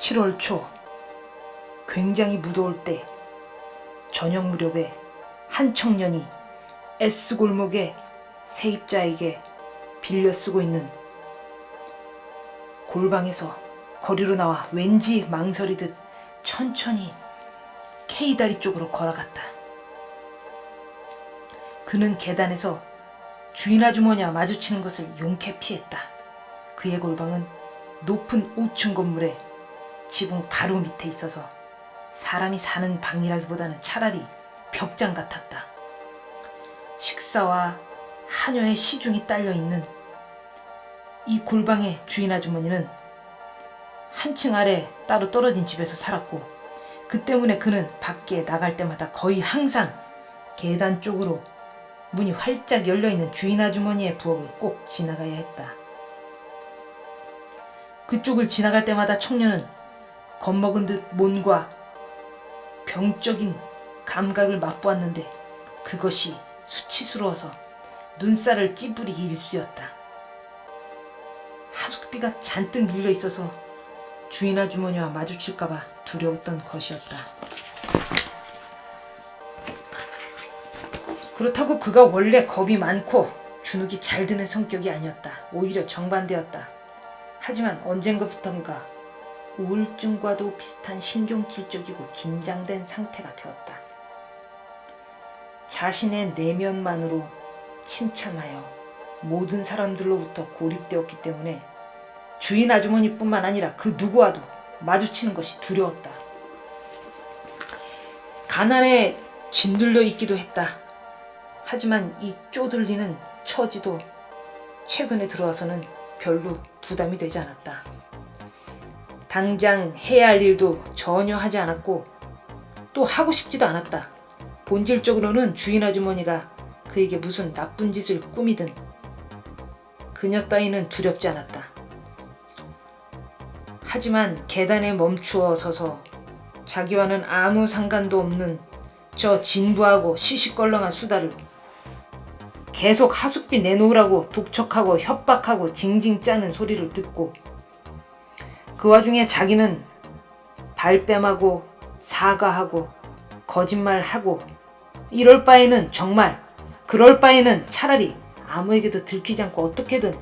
7월 초 굉장히 무더울 때 저녁 무렵에 한 청년이 S골목의 세입자에게 빌려 쓰고 있는 골방에서 거리로 나와 왠지 망설이듯 천천히 K다리 쪽으로 걸어갔다. 그는 계단에서 주인 아주머니와 마주치는 것을 용케 피했다. 그의 골방은 높은 5층 건물의 지붕 바로 밑에 있어서 사람이 사는 방이라기보다는 차라리 벽장 같았다. 식사와 한여의 시중이 딸려있는 이 골방의 주인 아주머니는 한층 아래 따로 떨어진 집에서 살았고, 그 때문에 그는 밖에 나갈 때마다 거의 항상 계단 쪽으로 문이 활짝 열려있는 주인 아주머니의 부엌을 꼭 지나가야 했다. 그쪽을 지나갈 때마다 청년은 겁먹은 듯 몸과 병적인 감각을 맛보았는데 그것이 수치스러워서 눈살을 찌푸리기 일쑤였다. 하숙비가 잔뜩 밀려 있어서 주인 아주머니와 마주칠까봐 두려웠던 것이었다. 그렇다고 그가 원래 겁이 많고 주눅이 잘 드는 성격이 아니었다. 오히려 정반대였다. 하지만 언젠가부턴가 우울증과도 비슷한 신경질적이고 긴장된 상태가 되었다. 자신의 내면만으로 침참하여 모든 사람들로부터 고립되었기 때문에 주인 아주머니뿐만 아니라 그 누구와도 마주치는 것이 두려웠다. 가난에 짓눌려 있기도 했다. 하지만 이 쪼들리는 처지도 최근에 들어와서는 별로 부담이 되지 않았다. 당장 해야 할 일도 전혀 하지 않았고 또 하고 싶지도 않았다. 본질적으로는 주인 아주머니가 그에게 무슨 나쁜 짓을 꾸미든 그녀 따위는 두렵지 않았다. 하지만 계단에 멈추어 서서 자기와는 아무 상관도 없는 저 진부하고 시시껄렁한 수다를 계속 하숙비 내놓으라고 독촉하고 협박하고 징징 짜는 소리를 듣고, 그 와중에 자기는 발뺌하고 사과하고 거짓말하고 이럴 바에는, 정말 그럴 바에는 차라리 아무에게도 들키지 않고 어떻게든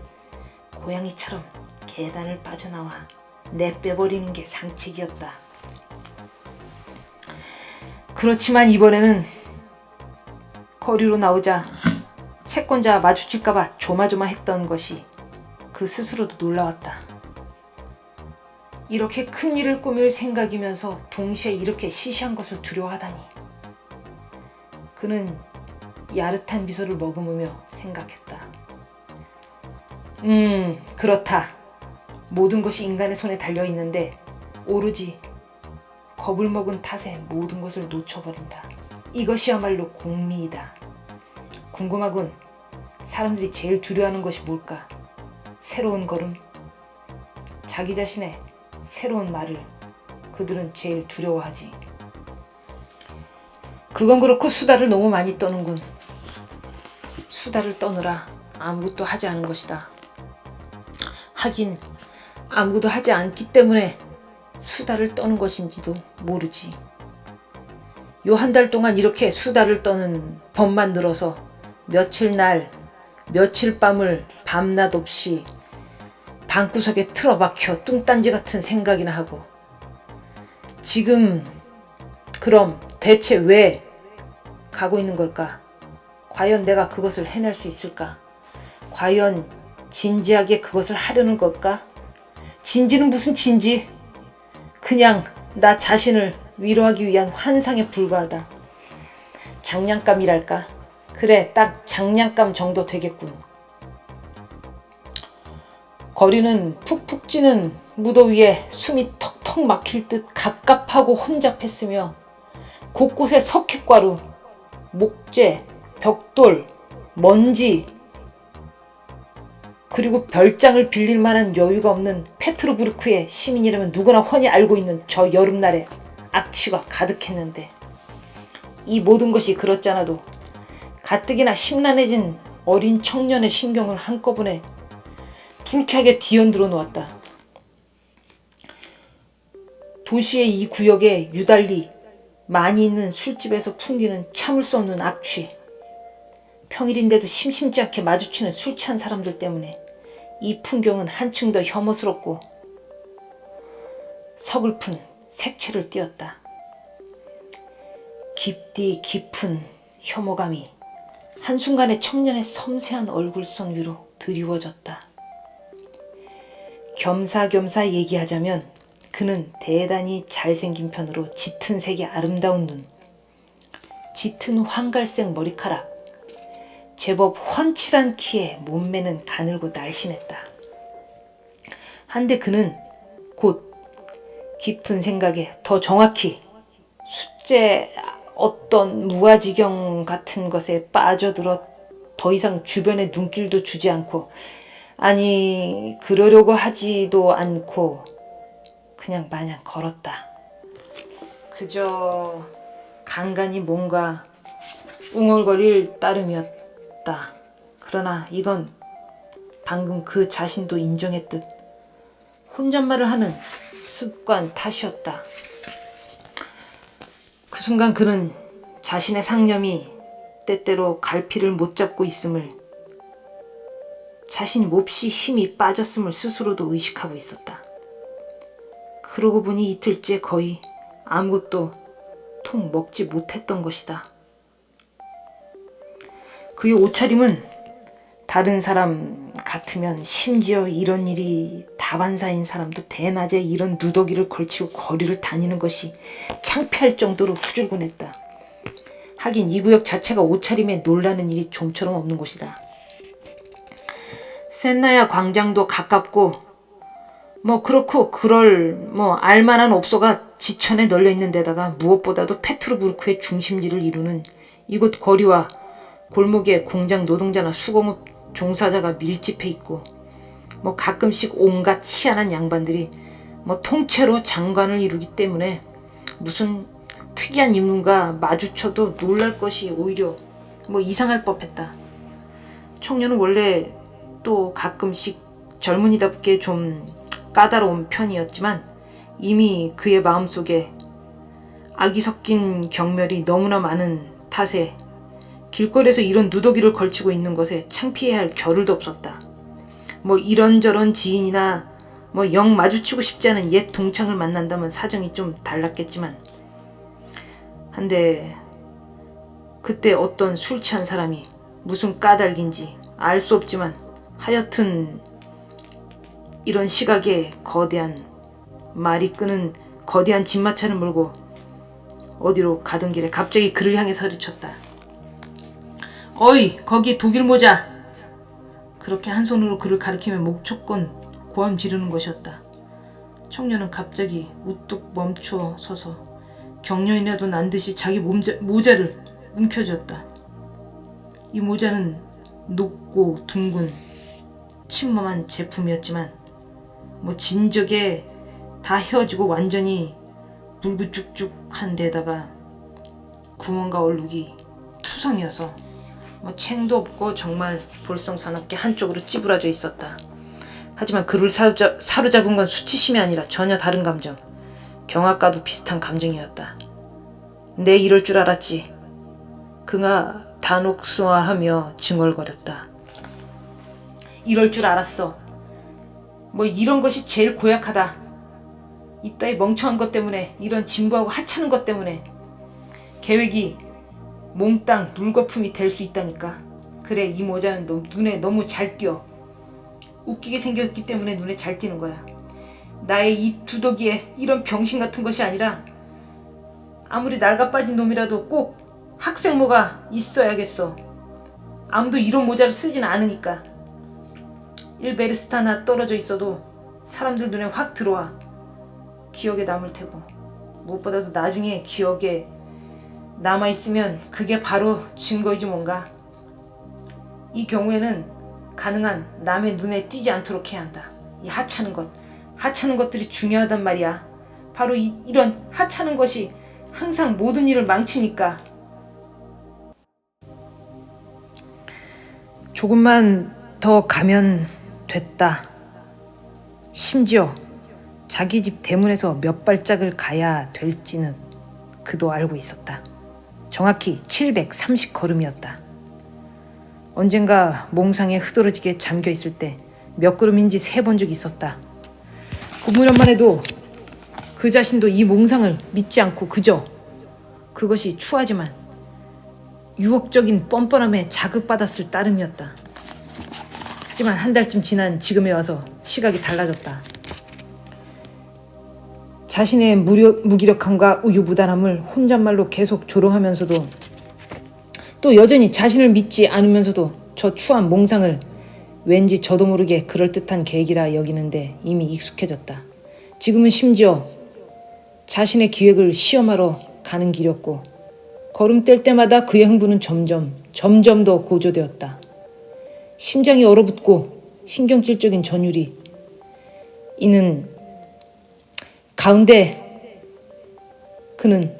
고양이처럼 계단을 빠져나와 내빼버리는 게 상책이었다. 그렇지만 이번에는 거리로 나오자 채권자와 마주칠까봐 조마조마했던 것이 그 스스로도 놀라웠다. 이렇게 큰 일을 꾸밀 생각이면서 동시에 이렇게 시시한 것을 두려워하다니. 그는 야릇한 미소를 머금으며 생각했다. 그렇다. 모든 것이 인간의 손에 달려있는데 오로지 겁을 먹은 탓에 모든 것을 놓쳐버린다. 이것이야말로 공미이다. 궁금하군. 사람들이 제일 두려워하는 것이 뭘까? 새로운 걸음? 자기 자신의 새로운 말을 그들은 제일 두려워하지. 그건 그렇고 수다를 너무 많이 떠는군. 수다를 떠느라 아무것도 하지 않은 것이다. 하긴 아무것도 하지 않기 때문에 수다를 떠는 것인지도 모르지. 요 한 달 동안 이렇게 수다를 떠는 법만 늘어서 며칠 날 며칠 밤을 밤낮 없이 방구석에 틀어박혀 뚱딴지 같은 생각이나 하고, 지금 그럼 대체 왜 가고 있는 걸까? 과연 내가 그것을 해낼 수 있을까? 과연 진지하게 그것을 하려는 걸까? 진지는 무슨 진지? 그냥 나 자신을 위로하기 위한 환상에 불과하다. 장난감이랄까? 그래, 딱 장난감 정도 되겠군. 거리는 푹푹 찌는 무더위에 숨이 턱턱 막힐 듯 갑갑하고 혼잡했으며 곳곳에 석회가루, 목재, 벽돌, 먼지, 그리고 별장을 빌릴 만한 여유가 없는 페트로부르크의 시민이라면 누구나 훤히 알고 있는 저 여름날에 악취가 가득했는데, 이 모든 것이 그렇잖아도 가뜩이나 심란해진 어린 청년의 신경을 한꺼번에 불쾌하게 뒤흔들어 놓았다. 도시의 이 구역에 유달리 많이 있는 술집에서 풍기는 참을 수 없는 악취. 평일인데도 심심치 않게 마주치는 술 취한 사람들 때문에 이 풍경은 한층 더 혐오스럽고 서글픈 색채를 띠었다. 깊디 깊은 혐오감이 한순간에 청년의 섬세한 얼굴선 위로 드리워졌다. 겸사겸사 얘기하자면 그는 대단히 잘생긴 편으로 짙은 색의 아름다운 눈, 짙은 황갈색 머리카락, 제법 훤칠한 키에 몸매는 가늘고 날씬했다. 한데 그는 곧 깊은 생각에, 더 정확히 숫제 어떤 무아지경 같은 것에 빠져들어 더 이상 주변에 눈길도 주지 않고, 아니 그러려고 하지도 않고 그냥 마냥 걸었다. 그저 간간히 뭔가 웅얼거릴 따름이었다. 그러나 이건 방금 그 자신도 인정했듯 혼잣말을 하는 습관 탓이었다. 그 순간 그는 자신의 상념이 때때로 갈피를 못 잡고 있음을, 자신이 몹시 힘이 빠졌음을 스스로도 의식하고 있었다. 그러고 보니 이틀째 거의 아무것도 통 먹지 못했던 것이다. 그의 옷차림은 다른 사람 같으면, 심지어 이런 일이 다반사인 사람도 대낮에 이런 누더기를 걸치고 거리를 다니는 것이 창피할 정도로 후줄근했다. 하긴 이 구역 자체가 옷차림에 놀라는 일이 좀처럼 없는 곳이다. 센나야 광장도 가깝고 그렇고 그럴 알만한 업소가 지천에 널려있는 데다가 무엇보다도 페트르부르크의 중심지를 이루는 이곳 거리와 골목에 공장 노동자나 수공업 종사자가 밀집해 있고 가끔씩 온갖 희한한 양반들이 통째로 장관을 이루기 때문에 무슨 특이한 인물과 마주쳐도 놀랄 것이 오히려 이상할 법했다. 청년은 원래 또 가끔씩 젊은이답게 좀 까다로운 편이었지만 이미 그의 마음속에 악이 섞인 경멸이 너무나 많은 탓에 길거리에서 이런 누더기를 걸치고 있는 것에 창피해야 할 겨를도 없었다. 이런저런 지인이나 영 마주치고 싶지 않은 옛 동창을 만난다면 사정이 좀 달랐겠지만, 한데 그때 어떤 술 취한 사람이 무슨 까닭인지 알 수 없지만 하여튼 이런 시각에 거대한 말이 끄는 거대한 진마차를 몰고 어디로 가던 길에 갑자기 그를 향해 소리쳤다. 어이, 거기 독일 모자! 그렇게 한 손으로 그를 가리키며 목촉건 고함 지르는 것이었다. 청년은 갑자기 우뚝 멈추어 서서 경련이라도 난 듯이 자기 모자를 움켜쥐었다. 이 모자는 높고 둥근 침범한 제품이었지만 진적에 다 헤어지고 완전히 붉으쭉쭉한 데다가 구멍과 얼룩이 투성이어서 챙도 없고 정말 볼썽사납게 한쪽으로 찌부러져 있었다. 하지만 그를 사로잡은 건 수치심이 아니라 전혀 다른 감정, 경악과도 비슷한 감정이었다. 내 이럴 줄 알았지. 그가 단옥수화하며 중얼거렸다. 이럴 줄 알았어. 이런 것이 제일 고약하다. 이따위 멍청한 것 때문에, 이런 진부하고 하찮은 것 때문에 계획이 몽땅 물거품이 될 수 있다니까. 그래, 이 모자는 눈에 너무 잘 띄어. 웃기게 생겼기 때문에 눈에 잘 띄는 거야. 나의 이 두더기에 이런 병신 같은 것이 아니라 아무리 낡아 빠진 놈이라도 꼭 학생모가 있어야겠어. 아무도 이런 모자를 쓰진 않으니까. 1베르스트 하나 떨어져 있어도 사람들 눈에 확 들어와 기억에 남을 테고, 무엇보다도 나중에 기억에 남아있으면 그게 바로 증거이지 뭔가. 이 경우에는 가능한 남의 눈에 띄지 않도록 해야 한다. 이 하찮은 것들이 중요하단 말이야. 바로 이런 하찮은 것이 항상 모든 일을 망치니까. 조금만 더 가면 됐다. 심지어 자기 집 대문에서 몇 발짝을 가야 될지는 그도 알고 있었다. 정확히 730걸음이었다. 언젠가 몽상에 흐드러지게 잠겨있을 때 몇 걸음인지 세본 적이 있었다. 9년만 해도 그 자신도 이 몽상을 믿지 않고 그저 그것이 추하지만 유혹적인 뻔뻔함에 자극받았을 따름이었다. 하지만 한 달쯤 지난 지금에 와서 시각이 달라졌다. 자신의 무기력함과 우유부단함을 혼잣말로 계속 조롱하면서도 또 여전히 자신을 믿지 않으면서도 저 추한 몽상을 왠지 저도 모르게 그럴듯한 계기라 여기는데 이미 익숙해졌다. 지금은 심지어 자신의 기획을 시험하러 가는 길이었고 걸음 뗄 때마다 그의 흥분은 점점 더 고조되었다. 심장이 얼어붙고 신경질적인 전율이 이는 가운데 그는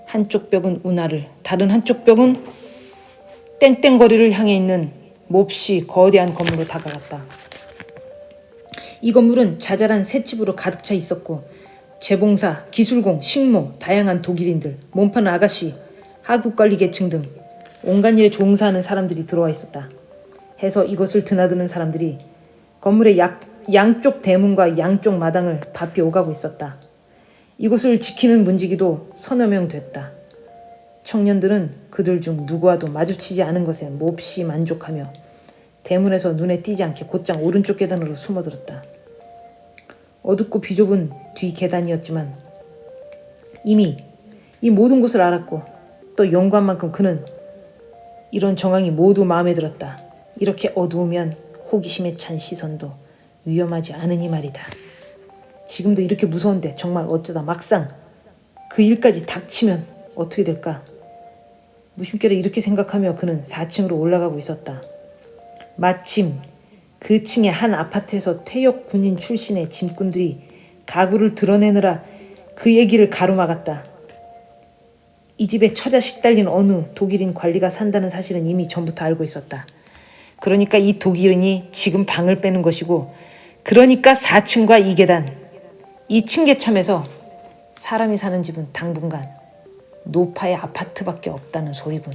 한쪽 벽은 운하를 다른 한쪽 벽은 땡땡거리를 향해 있는 몹시 거대한 건물로 다가갔다. 이 건물은 자잘한 셋집으로 가득 차 있었고 재봉사, 기술공, 식모, 다양한 독일인들, 몸파는 아가씨, 하급관리 계층 등 온갖 일에 종사하는 사람들이 들어와 있었다. 해서 이것을 드나드는 사람들이 건물의 양쪽 대문과 양쪽 마당을 바삐 오가고 있었다. 이곳을 지키는 문지기도 서너 명 됐다. 청년들은 그들 중 누구와도 마주치지 않은 것에 몹시 만족하며 대문에서 눈에 띄지 않게 곧장 오른쪽 계단으로 숨어들었다. 어둡고 비좁은 뒤 계단이었지만 이미 이 모든 것을 알았고 또 연구한 만큼 그는 이런 정황이 모두 마음에 들었다. 이렇게 어두우면 호기심에 찬 시선도 위험하지 않으니 말이다. 지금도 이렇게 무서운데 정말 어쩌다 막상 그 일까지 닥치면 어떻게 될까? 무심결에 이렇게 생각하며 그는 4층으로 올라가고 있었다. 마침 그 층의 한 아파트에서 퇴역 군인 출신의 짐꾼들이 가구를 드러내느라 그의 길을 가로막았다. 이 집에 처자식 달린 어느 독일인 관리가 산다는 사실은 이미 전부터 알고 있었다. 그러니까 이 독일인이 지금 방을 빼는 것이고 그러니까 4층과 2계단, 이 층계참에서 사람이 사는 집은 당분간 노파의 아파트밖에 없다는 소리군.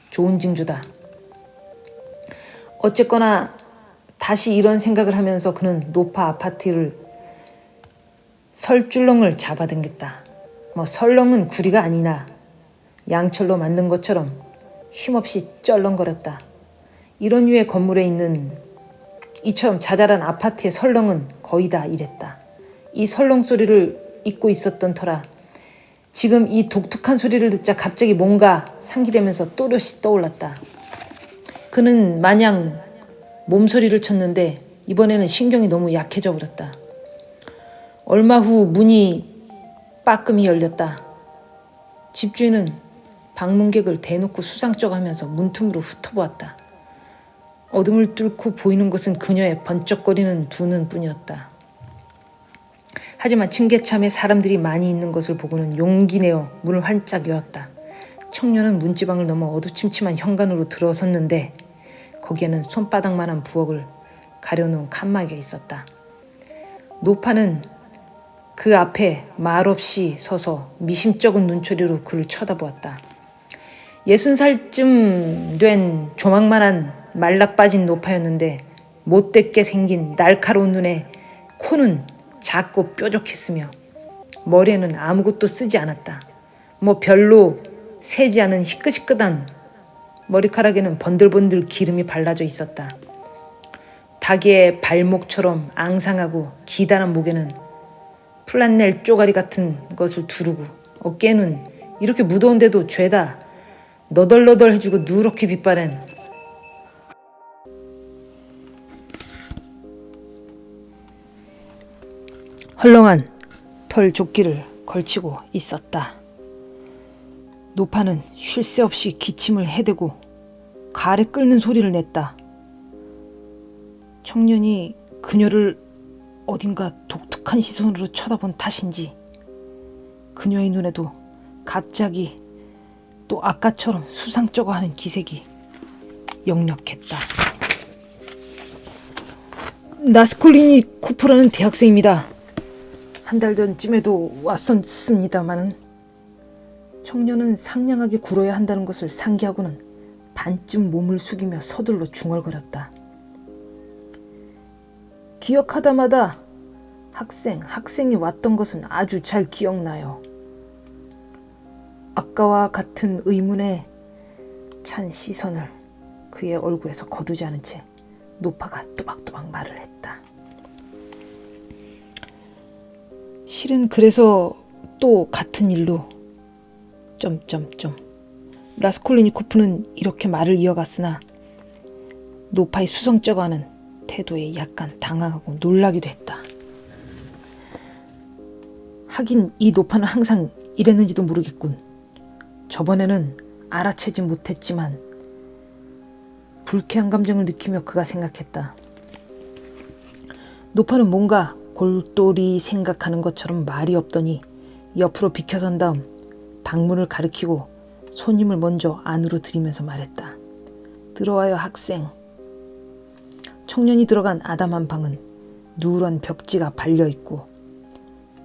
좋은 징조다. 어쨌거나 다시 이런 생각을 하면서 그는 노파 아파트를 설줄렁을 잡아당겼다. 설렁은 구리가 아니나 양철로 만든 것처럼 힘없이 쩔렁거렸다. 이런 류의 건물에 있는 이처럼 자잘한 아파트의 설렁은 거의 다 이랬다. 이 설렁 소리를 잊고 있었던 터라 지금 이 독특한 소리를 듣자 갑자기 뭔가 상기되면서 또렷이 떠올랐다. 그는 마냥 몸서리를 쳤는데 이번에는 신경이 너무 약해져 버렸다. 얼마 후 문이 빠끔히 열렸다. 집주인은 방문객을 대놓고 수상쩍어하면서 문틈으로 훑어보았다. 어둠을 뚫고 보이는 것은 그녀의 번쩍거리는 두 눈뿐이었다. 하지만 층계참에 사람들이 많이 있는 것을 보고는 용기 내어 문을 활짝 열었다. 청년은 문지방을 넘어 어두침침한 현관으로 들어섰는데 거기에는 손바닥만한 부엌을 가려놓은 칸막이가 있었다. 노파는 그 앞에 말없이 서서 미심쩍은 눈초리로 그를 쳐다보았다. 60살쯤 된 조망만한 말라빠진 노파였는데 못됐게 생긴 날카로운 눈에 코는 작고 뾰족했으며 머리에는 아무것도 쓰지 않았다. 별로 새지 않은 희끗희끗한 머리카락에는 번들번들 기름이 발라져 있었다. 닭의 발목처럼 앙상하고 기다란 목에는 플란넬 쪼가리 같은 것을 두르고 어깨에는 이렇게 무더운데도 죄다 너덜너덜해지고 누렇게 빛바랜 헐렁한 털 조끼를 걸치고 있었다. 노파는 쉴 새 없이 기침을 해대고 가래 끓는 소리를 냈다. 청년이 그녀를 어딘가 독특한 시선으로 쳐다본 탓인지 그녀의 눈에도 갑자기 또 아까처럼 수상쩍어하는 기색이 역력했다. 나스콜리니코프라는 대학생입니다. 한 달 전쯤에도 왔었습니다마는 청년은 상냥하게 굴어야 한다는 것을 상기하고는 반쯤 몸을 숙이며 서둘러 중얼거렸다. 기억하다마다 학생이 왔던 것은 아주 잘 기억나요. 아까와 같은 의문에 찬 시선을 그의 얼굴에서 거두지 않은 채 노파가 또박또박 말을 했다. 실은 그래서 또 같은 일로 라스콜리니코프는 이렇게 말을 이어갔으나 노파의 수성쩍어하는 태도에 약간 당황하고 놀라기도 했다. 하긴 이 노파는 항상 이랬는지도 모르겠군. 저번에는 알아채지 못했지만 불쾌한 감정을 느끼며 그가 생각했다. 노파는 뭔가 골똘히 생각하는 것처럼 말이 없더니 옆으로 비켜선 다음 방문을 가리키고 손님을 먼저 안으로 들이면서 말했다. 들어와요, 학생. 청년이 들어간 아담한 방은 누런 벽지가 발려있고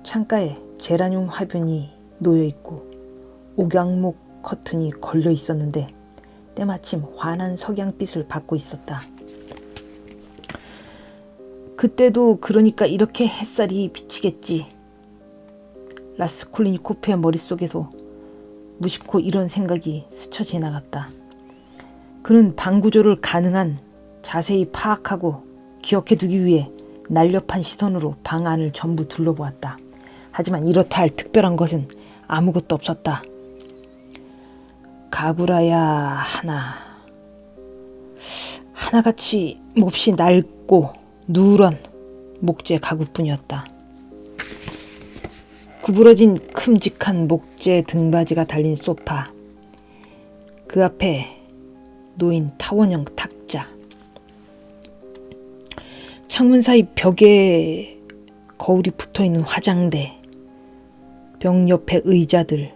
창가에 제라늄 화분이 놓여있고 옥양목 커튼이 걸려 있었는데 때마침 환한 석양빛을 받고 있었다. 그때도 그러니까 이렇게 햇살이 비치겠지. 라스콜리니코프의 머릿속에서 무심코 이런 생각이 스쳐 지나갔다. 그는 방 구조를 가능한 자세히 파악하고 기억해두기 위해 날렵한 시선으로 방 안을 전부 둘러보았다. 하지만 이렇다 할 특별한 것은 아무것도 없었다. 가구라야 하나같이 몹시 낡고 누런 목재 가구뿐이었다. 구부러진 큼직한 목재 등받이가 달린 소파, 그 앞에 놓인 타원형 탁자, 창문 사이 벽에 거울이 붙어있는 화장대, 벽 옆에 의자들,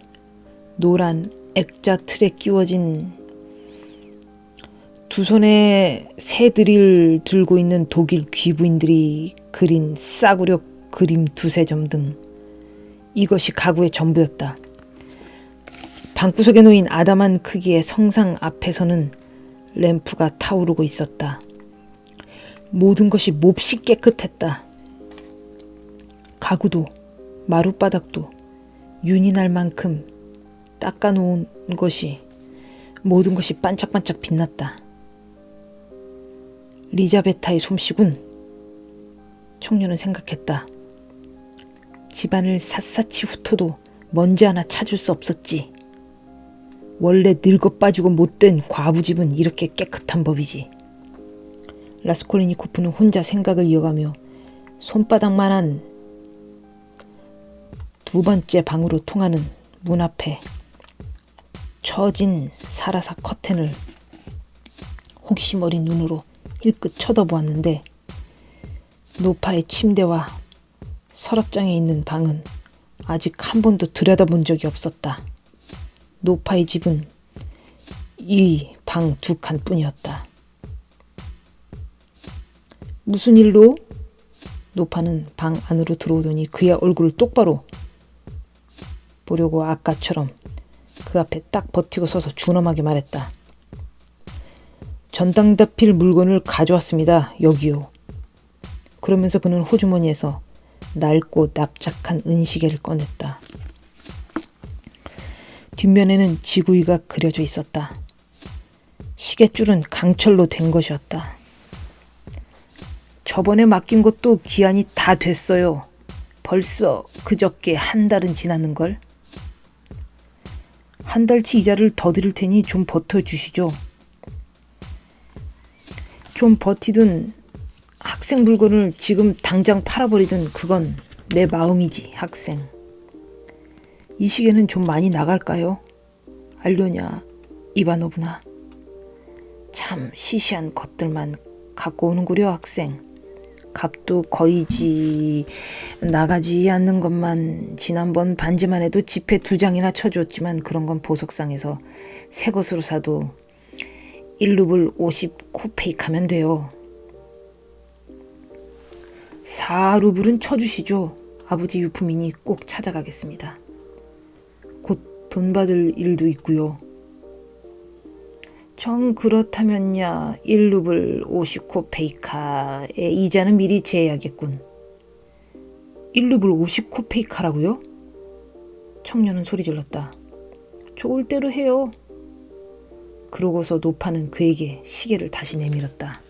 노란 액자 틀에 끼워진 두 손에 새 드릴 들고 있는 독일 귀부인들이 그린 싸구려 그림 두세 점 등 이것이 가구의 전부였다. 방구석에 놓인 아담한 크기의 성상 앞에서는 램프가 타오르고 있었다. 모든 것이 몹시 깨끗했다. 가구도 마룻바닥도 윤이 날 만큼 닦아놓은 것이 모든 것이 반짝반짝 빛났다. 리자베타의 솜씨군. 청년은 생각했다. 집안을 샅샅이 훑어도 먼지 하나 찾을 수 없었지. 원래 늙어 빠지고 못된 과부집은 이렇게 깨끗한 법이지. 라스콜리니코프는 혼자 생각을 이어가며 손바닥만한 두 번째 방으로 통하는 문 앞에 처진 사라사 커튼을 혹시 어린 눈으로 힐끗 쳐다보았는데 노파의 침대와 서랍장에 있는 방은 아직 한 번도 들여다본 적이 없었다. 노파의 집은 이 방 두 칸뿐이었다. 무슨 일로? 노파는 방 안으로 들어오더니 그의 얼굴을 똑바로 보려고 아까처럼 그 앞에 딱 버티고 서서 준엄하게 말했다. 전당다필 물건을 가져왔습니다. 여기요. 그러면서 그는 호주머니에서 낡고 납작한 은시계를 꺼냈다. 뒷면에는 지구이가 그려져 있었다. 시계줄은 강철로 된 것이었다. 저번에 맡긴 것도 기한이 다 됐어요. 벌써 그저께 한 달은 지났는걸. 한 달치 이자를 더 드릴 테니 좀 버텨주시죠. 좀 버티든 학생 물건을 지금 당장 팔아버리든 그건 내 마음이지, 학생. 이 시계는 좀 많이 나갈까요? 알려냐, 이바노브나. 참 시시한 것들만 갖고 오는구려, 학생. 값도 거의지 나가지 않는 것만 지난번 반지만 해도 지폐 2장이나 쳐줬지만 그런 건 보석상에서 새 것으로 사도 1루블 50코페이크 하면 돼요. 4루블은 쳐주시죠. 아버지 유품이니 꼭 찾아가겠습니다. 곧 돈 받을 일도 있고요. 정 그렇다면야 1루블 50코페이카의 이자는 미리 제해야겠군. 1루블 50코페이카라고요? 청년은 소리 질렀다. 좋을 대로 해요. 그러고서 노파는 그에게 시계를 다시 내밀었다.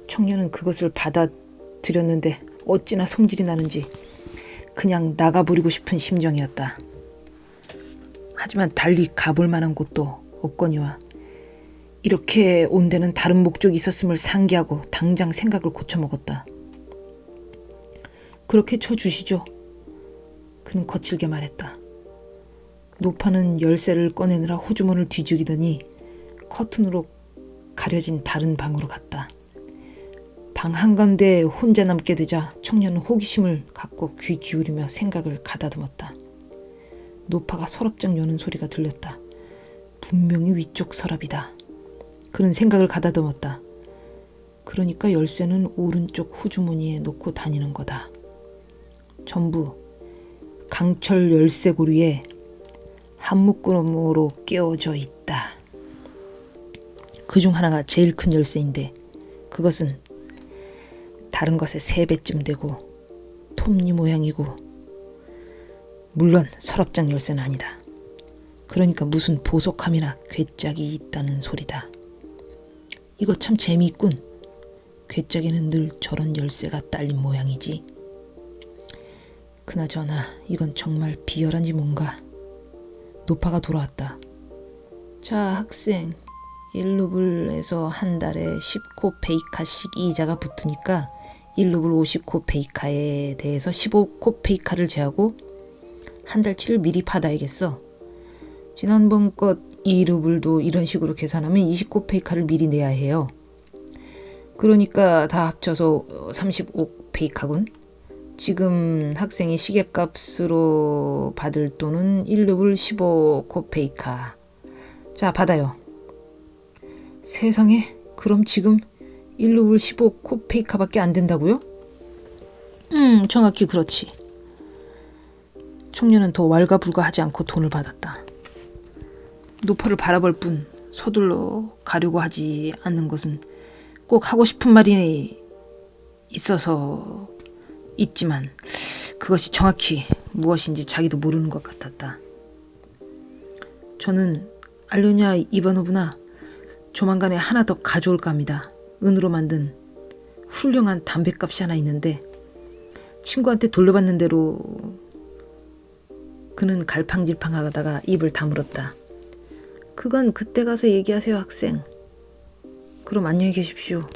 청년은 그것을 받아들였는데 어찌나 성질이 나는지 그냥 나가버리고 싶은 심정이었다. 하지만 달리 가볼 만한 곳도 없거니와 이렇게 온 데는 다른 목적이 있었음을 상기하고 당장 생각을 고쳐먹었다. 그렇게 쳐주시죠. 그는 거칠게 말했다. 노파는 열쇠를 꺼내느라 호주머니를 뒤죽이더니 커튼으로 가려진 다른 방으로 갔다. 방 한가운데 혼자 남게 되자 청년은 호기심을 갖고 귀 기울이며 생각을 가다듬었다. 노파가 서랍장 여는 소리가 들렸다. 분명히 위쪽 서랍이다. 그는 생각을 가다듬었다. 그러니까 열쇠는 오른쪽 호주머니에 놓고 다니는 거다. 전부 강철 열쇠고리에 한 묶음으로 끼워져 있다. 그중 하나가 제일 큰 열쇠인데 그것은 다른 것의 3배쯤 되고 톱니 모양이고 물론 서랍장 열쇠는 아니다. 그러니까 무슨 보석함이나 괴짝이 있다는 소리다. 이거 참 재미있군. 괴짝에는 늘 저런 열쇠가 딸린 모양이지. 그나저나 이건 정말 비열한지 뭔가. 노파가 돌아왔다. 자, 학생. 1루블에서 한 달에 10코페이카씩 이자가 붙으니까 1루블 50코페이카에 대해서 15코페이카를 제하고 한 달치를 미리 받아야겠어. 지난번 것 2루블도 이런 식으로 계산하면 20코페이카를 미리 내야 해요. 그러니까 다 합쳐서 35페이카군. 지금 학생이 시계값으로 받을 돈은 1루블 15코페이카. 자, 받아요. 세상에, 그럼 지금 1루블 15코페이카밖에 안 된다고요? 정확히 그렇지. 청년은 더 왈가불가하지 않고 돈을 받았다. 노파를 바라볼 뿐 서둘러 가려고 하지 않는 것은 꼭 하고 싶은 말이 있어서 있지만 그것이 정확히 무엇인지 자기도 모르는 것 같았다. 저는 알료냐 이바노브나 조만간에 하나 더 가져올까 합니다. 은으로 만든 훌륭한 담뱃값이 하나 있는데 친구한테 돌려받는 대로. 그는 갈팡질팡하다가 입을 다물었다. 그건 그때 가서 얘기하세요, 학생. 그럼 안녕히 계십시오.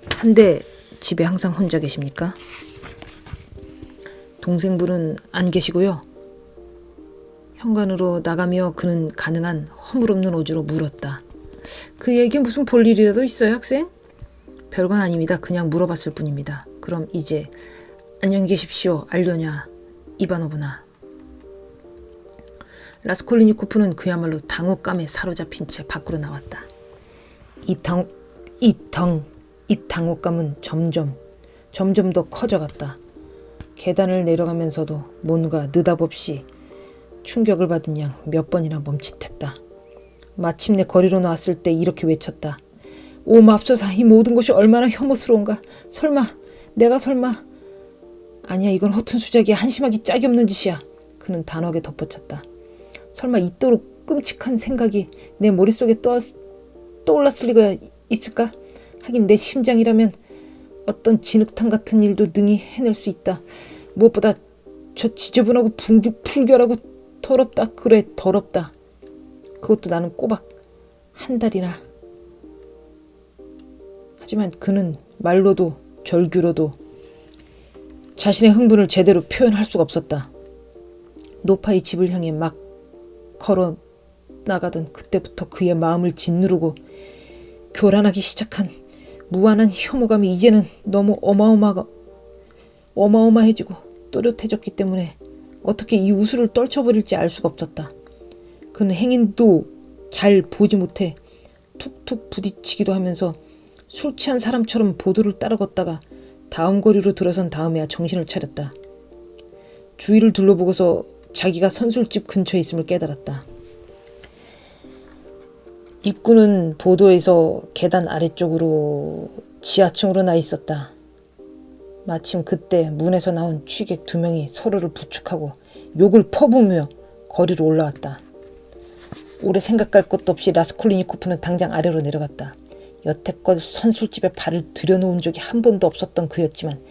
한데 집에 항상 혼자 계십니까? 동생분은 안 계시고요. 현관으로 나가며 그는 가능한 허물없는 어조로 물었다. 그 얘기 무슨 볼 일이라도 있어요, 학생? 별건 아닙니다. 그냥 물어봤을 뿐입니다. 그럼 이제 안녕히 계십시오, 알료냐 이바노브나. 라스콜리니코프는 그야말로 당혹감에 사로잡힌 채 밖으로 나왔다. 이 당혹감은 점점 더 커져갔다. 계단을 내려가면서도 뭔가 느닷없이 충격을 받은 양 몇 번이나 멈칫했다. 마침내 거리로 나왔을 때 이렇게 외쳤다. 오 맙소사, 이 모든 것이 얼마나 혐오스러운가. 내가 설마. 아니야, 이건 허튼 수작이야. 한심하기 짝이 없는 짓이야. 그는 단호하게 덧붙였다. 설마 이토록 끔찍한 생각이 내 머릿속에 떠올랐을 리가 있을까? 하긴 내 심장이라면 어떤 진흙탕 같은 일도 능히 해낼 수 있다. 무엇보다 저 지저분하고 불결하고 더럽다. 그래, 더럽다. 그것도 나는 꼬박 한 달이나. 하지만 그는 말로도 절규로도 자신의 흥분을 제대로 표현할 수가 없었다. 노파의 집을 향해 막 걸어 나가던 그때부터 그의 마음을 짓누르고 교란하기 시작한 무한한 혐오감이 이제는 너무 어마어마해지고 또렷해졌기 때문에 어떻게 이 우수를 떨쳐버릴지 알 수가 없었다. 그는 행인도 잘 보지 못해 툭툭 부딪히기도 하면서 술 취한 사람처럼 보도를 따라 걷다가 다음 거리로 들어선 다음에야 정신을 차렸다. 주위를 둘러보고서 자기가 선술집 근처에 있음을 깨달았다. 입구는 보도에서 계단 아래쪽으로 지하층으로 나 있었다. 마침 그때 문에서 나온 취객 2명이 서로를 부축하고 욕을 퍼부으며 거리로 올라왔다. 오래 생각할 것도 없이 라스콜리니코프는 당장 아래로 내려갔다. 여태껏 선술집에 발을 들여놓은 적이 한 번도 없었던 그였지만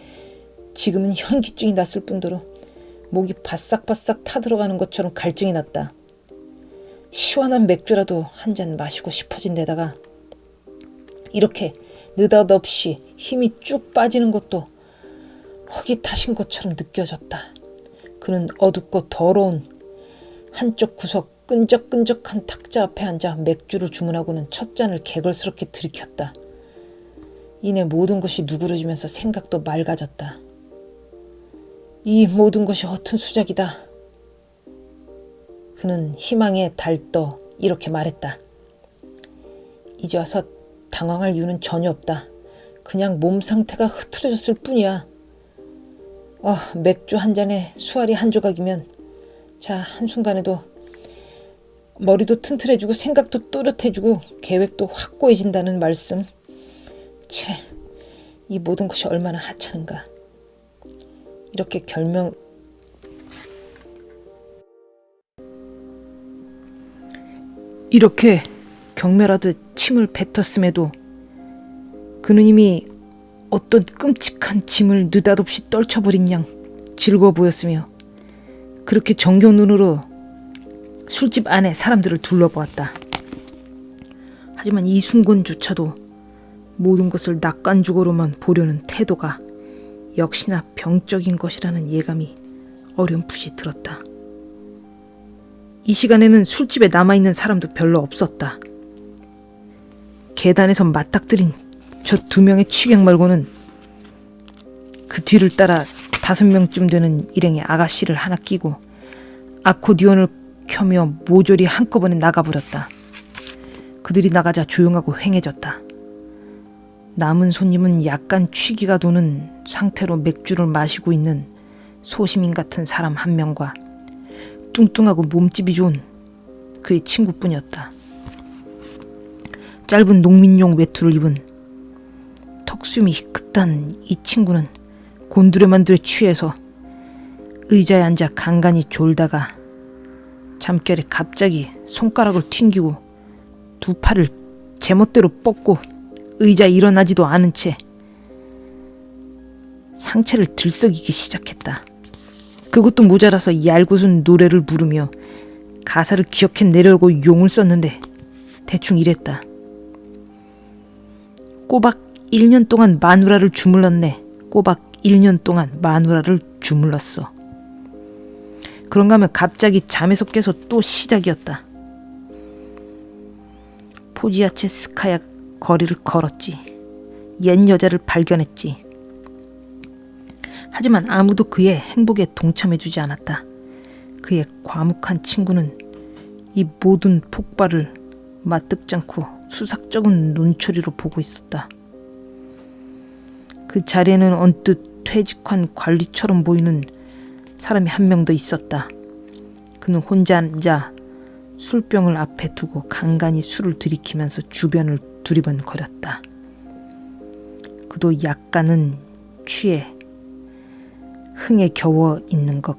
지금은 현기증이 났을 뿐더러 목이 바싹바싹 타들어가는 것처럼 갈증이 났다. 시원한 맥주라도 한 잔 마시고 싶어진 데다가 이렇게 느닷없이 힘이 쭉 빠지는 것도 헉이 타신 것처럼 느껴졌다. 그는 어둡고 더러운 한쪽 구석 끈적끈적한 탁자 앞에 앉아 맥주를 주문하고는 첫 잔을 개걸스럽게 들이켰다. 이내 모든 것이 누그러지면서 생각도 맑아졌다. 이 모든 것이 허튼 수작이다. 그는 희망에 달떠 이렇게 말했다. 이제 와서 당황할 이유는 전혀 없다. 그냥 몸 상태가 흐트러졌을 뿐이야. 맥주 한 잔에 수아리 한 조각이면 자 한순간에도 머리도 튼튼해지고 생각도 또렷해지고 계획도 확고해진다는 말씀. 채, 이 모든 것이 얼마나 하찮은가. 이렇게 경멸하듯 침을 뱉었음에도 그는 이미 어떤 끔찍한 짐을 느닷없이 떨쳐버린 양 즐거워 보였으며 그렇게 정겨운 눈으로 술집 안에 사람들을 둘러보았다. 하지만 이 순간조차도 모든 것을 낯간죽으로만 보려는 태도가 역시나 병적인 것이라는 예감이 어렴풋이 들었다. 이 시간에는 술집에 남아있는 사람도 별로 없었다. 계단에서 맞닥뜨린 저 2명의 취객 말고는 그 뒤를 따라 5명쯤 되는 일행의 아가씨를 하나 끼고 아코디언을 켜며 모조리 한꺼번에 나가버렸다. 그들이 나가자 조용하고 휑해졌다. 남은 손님은 약간 취기가 도는 상태로 맥주를 마시고 있는 소시민 같은 사람 1명과 뚱뚱하고 몸집이 좋은 그의 친구뿐이었다. 짧은 농민용 외투를 입은 턱수염이 희끗한 이 친구는 곤두레만두에 취해서 의자에 앉아 간간히 졸다가 잠결에 갑자기 손가락을 튕기고 2 팔을 제멋대로 뻗고 의자에 일어나지도 않은 채 상체를 들썩이기 시작했다. 그것도 모자라서 얄궂은 노래를 부르며 가사를 기억해내려고 용을 썼는데 대충 이랬다. 꼬박 1년 동안 마누라를 주물렀네. 꼬박 1년 동안 마누라를 주물렀어. 그런가 하면 갑자기 잠에서 깨서 또 시작이었다. 포지아체스카야 거리를 걸었지. 옛 여자를 발견했지. 하지만 아무도 그의 행복에 동참해주지 않았다. 그의 과묵한 친구는 이 모든 폭발을 마뜩지 않고 수삭적인 눈초리로 보고 있었다. 그 자리에는 언뜻 퇴직한 관리처럼 보이는 사람이 1명 더 있었다. 그는 혼자 앉아 술병을 앞에 두고 간간히 술을 들이키면서 주변을 두리번거렸다. 그도 약간은 취해 흥에 겨워 있는 것